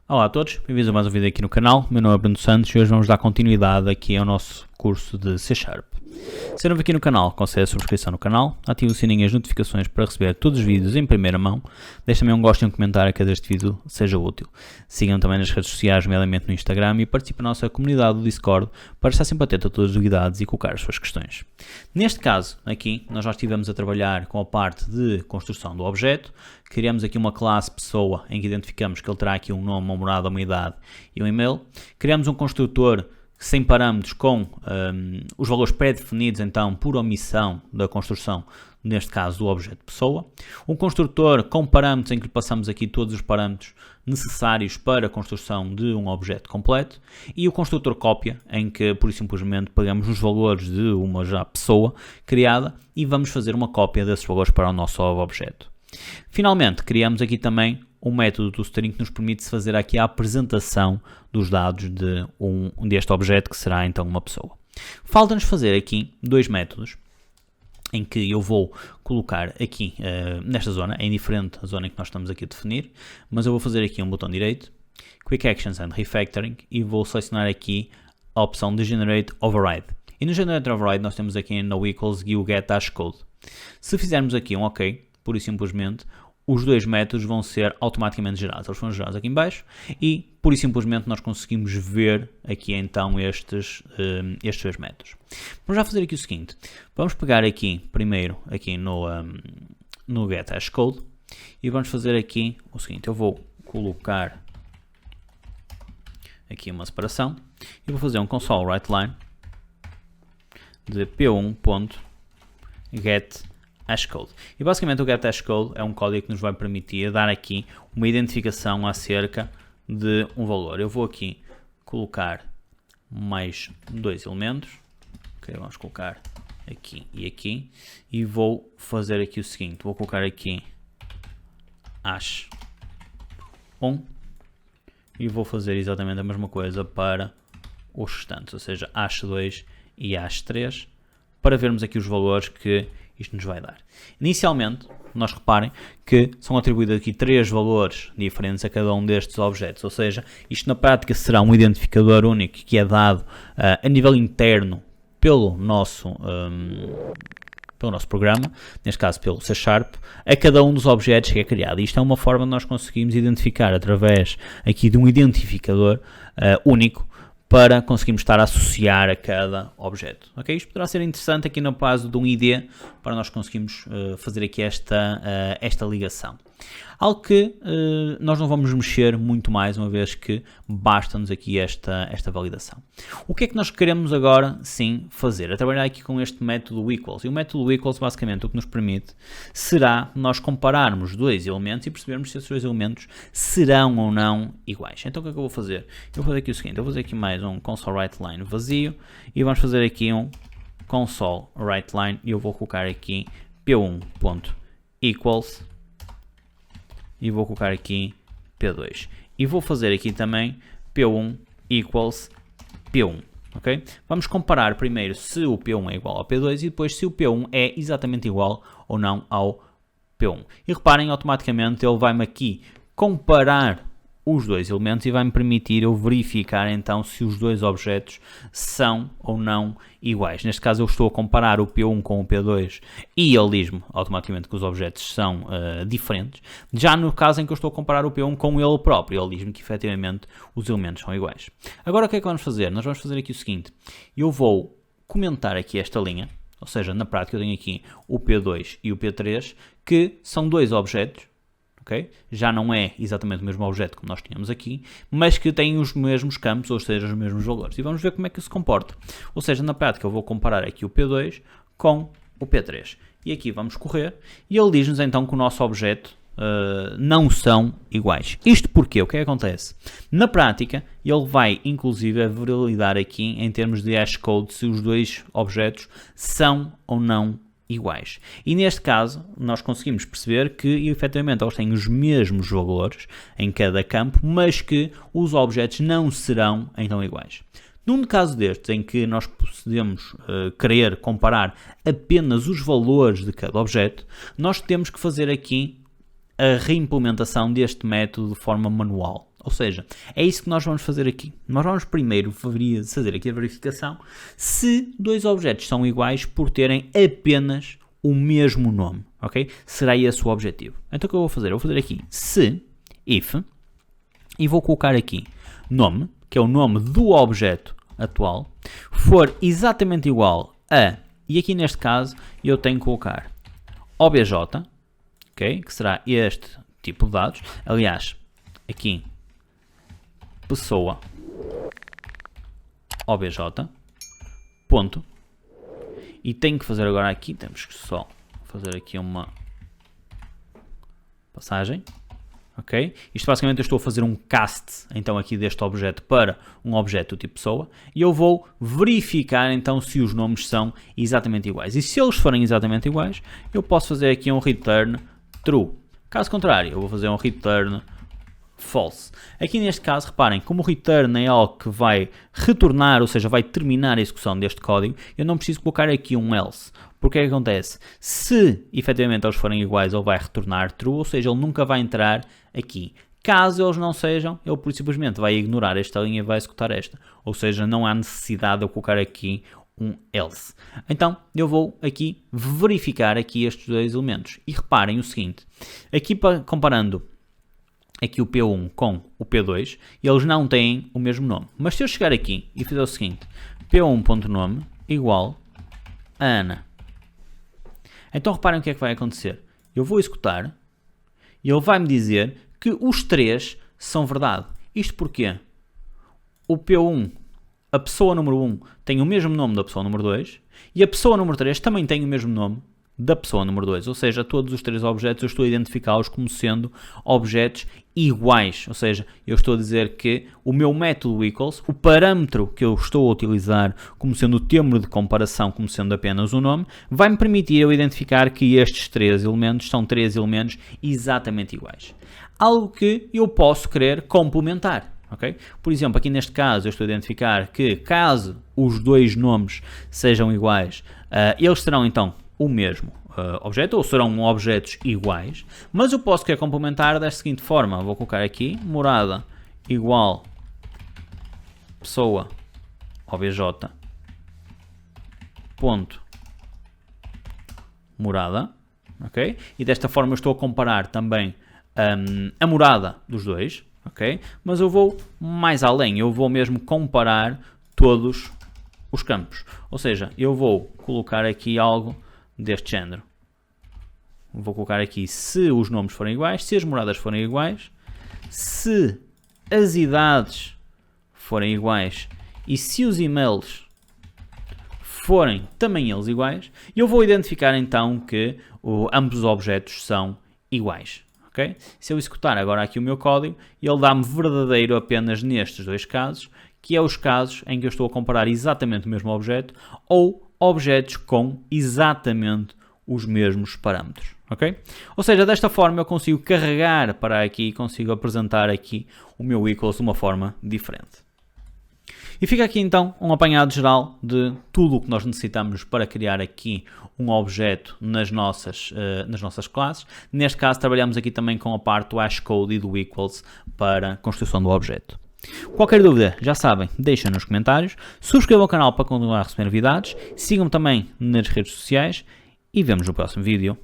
Olá a todos, bem-vindos a mais um vídeo aqui no canal. Meu nome é Bruno Santos e hoje vamos dar continuidade aqui ao nosso curso de C#. Se novo aqui no canal, considere a subscrição no canal, ative o sininho e as notificações para receber todos os vídeos em primeira mão, deixe também um gosto e um comentário caso este vídeo seja útil. Sigam também nas redes sociais, nomeadamente no Instagram, e participem na nossa comunidade do Discord para estar sempre atento a todas as novidades e colocar as suas questões. Neste caso, aqui, nós já estivemos a trabalhar com a parte de construção do objeto. Criamos aqui uma classe pessoa em que identificamos que ele terá aqui um nome, uma morada, uma idade e um e-mail. Criamos um construtor sem parâmetros com os valores pré-definidos então por omissão da construção, neste caso do objeto pessoa. Um construtor com parâmetros em que passamos aqui todos os parâmetros necessários para a construção de um objeto completo. E o construtor cópia, em que por simplesmente pegamos os valores de uma já pessoa criada e vamos fazer uma cópia desses valores para o nosso objeto. Finalmente, criamos aqui também um método do string que nos permite fazer aqui a apresentação dos dados deste objeto, que será então uma pessoa. Falta-nos fazer aqui dois métodos, em que eu vou colocar aqui nesta zona, é indiferente a zona em que nós estamos aqui a definir, mas eu vou fazer aqui um botão direito, Quick Actions and Refactoring, e vou selecionar aqui a opção de Generate Override. E no Generate Override nós temos aqui no equals e o getHashCode. Se fizermos aqui um OK, pura e simplesmente, os dois métodos vão ser automaticamente gerados. Eles foram gerados aqui em baixo e, pura e simplesmente, nós conseguimos ver aqui então estes dois métodos. Vamos já fazer aqui o seguinte. Vamos pegar aqui, primeiro, aqui no getHashCode e vamos fazer aqui o seguinte. Eu vou colocar aqui uma separação e vou fazer um console writeLine de p1.getHashCode. E basicamente o getHashCode é um código que nos vai permitir dar aqui uma identificação acerca de um valor. Eu vou aqui colocar mais dois elementos. Ok, vamos colocar aqui e vou fazer aqui o seguinte. Vou colocar aqui hash1 e vou fazer exatamente a mesma coisa para os restantes, ou seja, hash2 e hash3, para vermos aqui os valores que isto nos vai dar. Inicialmente, nós reparem que são atribuídos aqui três valores diferentes a cada um destes objetos, ou seja, isto na prática será um identificador único que é dado a nível interno pelo nosso programa, neste caso pelo C#, a cada um dos objetos que é criado. Isto é uma forma de nós conseguirmos identificar através aqui de um identificador único, para conseguirmos estar a associar a cada objeto. Okay? Isto poderá ser interessante aqui no caso de um ID, para nós conseguirmos fazer aqui esta ligação. Algo que nós não vamos mexer muito mais, uma vez que basta-nos aqui esta validação. O que é que nós queremos agora sim fazer? É trabalhar aqui com este método equals. E o método equals basicamente o que nos permite será nós compararmos dois elementos e percebermos se esses dois elementos serão ou não iguais. Então o que é que eu vou fazer? Eu vou fazer aqui o seguinte, eu vou fazer aqui mais um console writeLine vazio e vamos fazer aqui um console writeLine e eu vou colocar aqui p1.equals e vou colocar aqui P2. E vou fazer aqui também P1 equals P1. Okay? Vamos comparar primeiro se o P1 é igual ao P2 e depois se o P1 é exatamente igual ou não ao P1. E reparem, automaticamente ele vai-me aqui comparar os dois elementos e vai-me permitir eu verificar então se os dois objetos são ou não iguais. Neste caso eu estou a comparar o P1 com o P2 e ele diz-me automaticamente que os objetos são diferentes. Já no caso em que eu estou a comparar o P1 com ele próprio, ele diz-me que efetivamente os elementos são iguais. Agora o que é que vamos fazer? Nós vamos fazer aqui o seguinte, eu vou comentar aqui esta linha, ou seja, na prática eu tenho aqui o P2 e o P3, que são dois objetos. Okay? Já não é exatamente o mesmo objeto como nós tínhamos aqui, mas que têm os mesmos campos, ou seja, os mesmos valores. E vamos ver como é que isso se comporta. Ou seja, na prática eu vou comparar aqui o P2 com o P3. E aqui vamos correr e ele diz-nos então que o nosso objeto não são iguais. Isto porque o que acontece? Na prática, ele vai inclusive validar aqui em termos de hashcode se os dois objetos são ou não iguais. E neste caso, nós conseguimos perceber que efetivamente eles têm os mesmos valores em cada campo, mas que os objetos não serão então iguais. Num caso destes, em que nós podemos querer comparar apenas os valores de cada objeto, nós temos que fazer aqui a reimplementação deste método de forma manual. Ou seja, é isso que nós vamos fazer aqui. Nós vamos primeiro fazer aqui a verificação se dois objetos são iguais por terem apenas o mesmo nome, ok? Será esse o objetivo. Então o que eu vou fazer? Eu vou fazer aqui se, if, e vou colocar aqui nome, que é o nome do objeto atual, for exatamente igual a, e aqui neste caso eu tenho que colocar obj, ok? Que será este tipo de dados. Aliás, aqui pessoa obj, ponto, e tenho que fazer agora aqui, temos que só fazer aqui uma passagem, ok? Isto basicamente eu estou a fazer um cast então aqui deste objeto para um objeto do tipo pessoa, e eu vou verificar então se os nomes são exatamente iguais, e se eles forem exatamente iguais, eu posso fazer aqui um return true. Caso contrário, eu vou fazer um return false. Aqui neste caso, reparem, como o return é algo que vai retornar, ou seja, vai terminar a execução deste código, eu não preciso colocar aqui um else. Porque é que acontece? Se efetivamente eles forem iguais, ele vai retornar true, ou seja, ele nunca vai entrar aqui. Caso eles não sejam, ele por simplesmente vai ignorar esta linha e vai executar esta. Ou seja, não há necessidade de eu colocar aqui um else. Então, eu vou aqui verificar aqui estes dois elementos. E reparem o seguinte, aqui comparando aqui o P1 com o P2, eles não têm o mesmo nome. Mas se eu chegar aqui e fizer o seguinte, P1.nome igual a Ana. Então reparem o que é que vai acontecer. Eu vou executar e ele vai me dizer que os três são verdade. Isto porquê? O P1, a pessoa número 1, tem o mesmo nome da pessoa número 2 e a pessoa número 3 também tem o mesmo nome da pessoa número 2, ou seja, todos os três objetos eu estou a identificá-los como sendo objetos iguais, ou seja, eu estou a dizer que o meu método equals, o parâmetro que eu estou a utilizar como sendo o termo de comparação, como sendo apenas o nome, vai-me permitir eu identificar que estes três elementos são três elementos exatamente iguais. Algo que eu posso querer complementar. Okay? Por exemplo, aqui neste caso eu estou a identificar que caso os dois nomes sejam iguais, eles serão então o mesmo objeto, ou serão objetos iguais, mas eu posso querer complementar da seguinte forma, vou colocar aqui morada igual pessoa obj ponto morada, ok? E desta forma eu estou a comparar também a morada dos dois, ok? Mas eu vou mais além, eu vou mesmo comparar todos os campos, ou seja, eu vou colocar aqui algo deste género. Vou colocar aqui se os nomes forem iguais, se as moradas forem iguais, se as idades forem iguais e se os e-mails forem também eles iguais, eu vou identificar então que ambos os objetos são iguais. Okay? Se eu executar agora aqui o meu código, ele dá-me verdadeiro apenas nestes dois casos, que é os casos em que eu estou a comparar exatamente o mesmo objeto ou objetos com exatamente os mesmos parâmetros, ok? Ou seja, desta forma eu consigo carregar para aqui, consigo apresentar aqui o meu equals de uma forma diferente. E fica aqui então um apanhado geral de tudo o que nós necessitamos para criar aqui um objeto nas nossas classes. Neste caso trabalhamos aqui também com a parte do hashcode e do equals para a construção do objeto. Qualquer dúvida, já sabem, deixem nos comentários, subscrevam o canal para continuar a receber novidades, sigam-me também nas redes sociais e vemos no próximo vídeo.